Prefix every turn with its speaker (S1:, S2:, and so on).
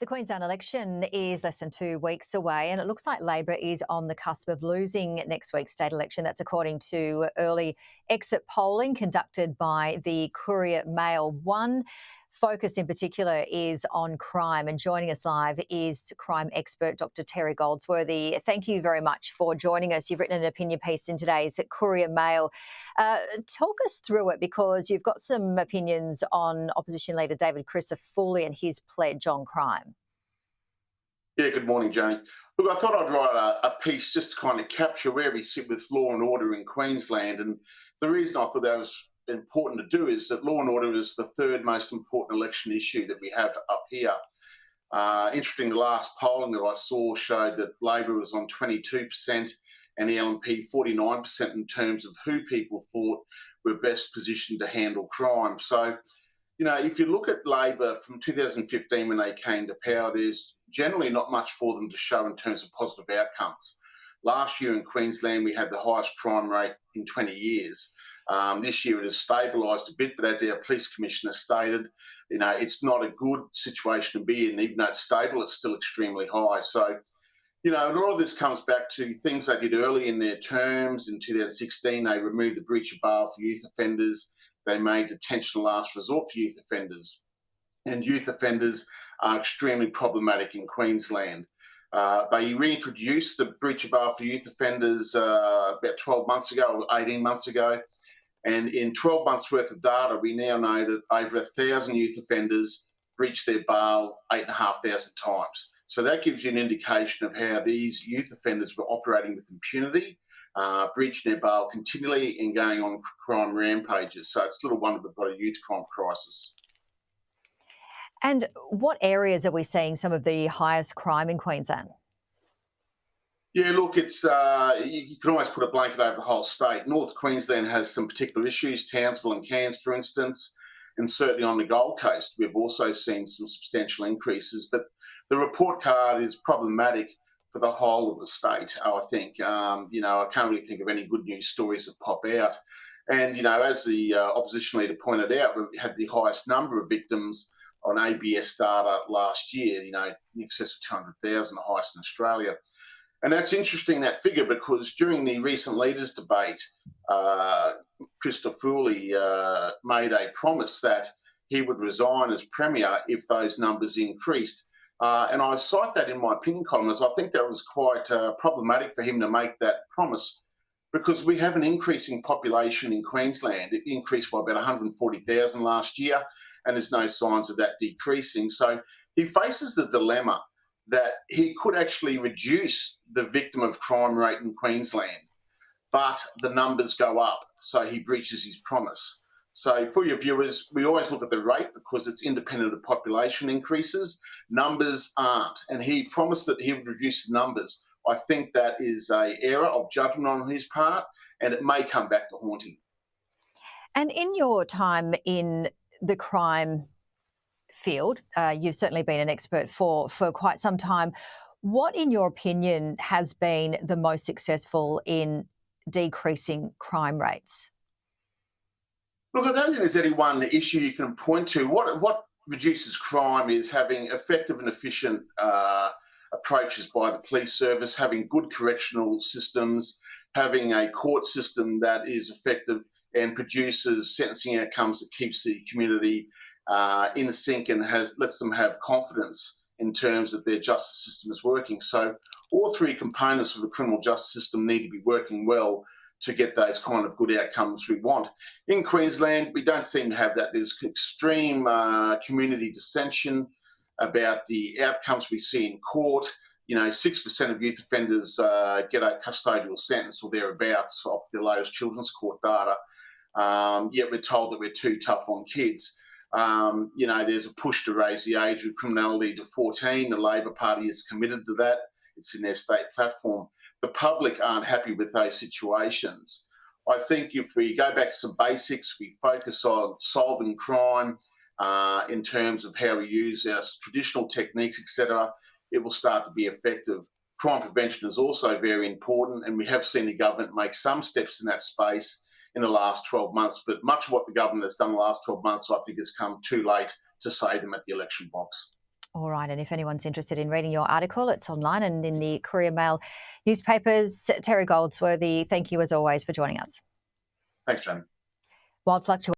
S1: The Queensland election is less than 2 weeks away, and it looks like Labor is on the cusp of losing next week's state election. That's according to early exit polling conducted by the Courier Mail. One focus in particular is on crime, and joining us live is crime expert Dr Terry Goldsworthy. Thank you very much for joining us. You've written an opinion piece in today's Courier Mail. Talk us through it, because you've got some opinions on opposition leader David Crisafulli and his pledge on crime.
S2: Yeah, good morning, Jane. Look, I thought I'd write a piece just to kind of capture where we sit with law and order in Queensland. And the reason I thought that was important to do is that law and order is the third most important election issue that we have up here. Interesting, the last polling that I saw showed that Labor was on 22% and the LNP 49% in terms of who people thought were best positioned to handle crime. So, you know, if you look at Labor from 2015 when they came to power, there's generally not much for them to show in terms of positive outcomes. Last year in Queensland, we had the highest crime rate in 20 years. This year it has stabilised a bit, but as our police commissioner stated, you know, it's not a good situation to be in. Even though it's stable, it's still extremely high. So, you know, a lot of this comes back to things they did early in their terms. In 2016, they removed the breach of bail for youth offenders. They made detention a last resort for youth offenders. And youth offenders are extremely problematic in Queensland. They reintroduced the breach of bail for youth offenders about 12 months ago or 18 months ago. And in 12 months' worth of data, we now know that over 1,000 youth offenders breached their bail 8,500 times. So that gives you an indication of how these youth offenders were operating with impunity, breaching their bail continually and going on crime rampages. So it's little wonder we've got a youth crime crisis.
S1: And what areas are we seeing some of the highest crime in Queensland?
S2: Yeah, look, it's you can always put a blanket over the whole state. North Queensland has some particular issues, Townsville and Cairns, for instance, and certainly on the Gold Coast, we've also seen some substantial increases. But the report card is problematic for the whole of the state, I think. You know, I can't really think of any good news stories that pop out. And, you know, as the opposition leader pointed out, we had the highest number of victims on ABS data last year, you know, in excess of 200,000, the highest in Australia. And that's interesting, that figure, because during the recent leaders' debate, Crisafulli made a promise that he would resign as Premier if those numbers increased. And I cite that in my opinion column, as I think that was quite problematic for him to make that promise, because we have an increasing population in Queensland. It increased by about 140,000 last year, and there's no signs of that decreasing. So he faces the dilemma that he could actually reduce the victim of crime rate in Queensland, but the numbers go up, so he breaches his promise. So for your viewers, we always look at the rate because it's independent of population increases. Numbers aren't, and he promised that he would reduce the numbers. I think that is an error of judgment on his part, and it may come back to haunt him.
S1: And in your time in the crime field, you've certainly been an expert for quite some time. What, in your opinion, has been the most successful in decreasing crime rates?
S2: Look, I don't think there's any one issue you can point to. What reduces crime is having effective and efficient approaches by the police service, having good correctional systems, having a court system that is effective and produces sentencing outcomes that keeps the community in sync and lets them have confidence in terms that their justice system is working. So all three components of the criminal justice system need to be working well to get those kind of good outcomes we want. In Queensland, we don't seem to have that. There's extreme community dissension about the outcomes we see in court. You know, 6% of youth offenders get a custodial sentence or thereabouts off the latest children's court data. Yet we're told that we're too tough on kids. You know, there's a push to raise the age of criminality to 14. The Labor Party is committed to that. It's in their state platform. The public aren't happy with those situations. I think if we go back to some basics, we focus on solving crime in terms of how we use our traditional techniques, etc., it will start to be effective. Crime prevention is also very important, and we have seen the government make some steps in that space in the last 12 months, but much of what the government has done in the last 12 months, I think, has come too late to save them at the election box.
S1: All right, and if anyone's interested in reading your article, it's online and in the Courier Mail newspapers. Terry Goldsworthy, thank you as always for joining us.
S2: Thanks, Jane.
S1: Wild fluctuations.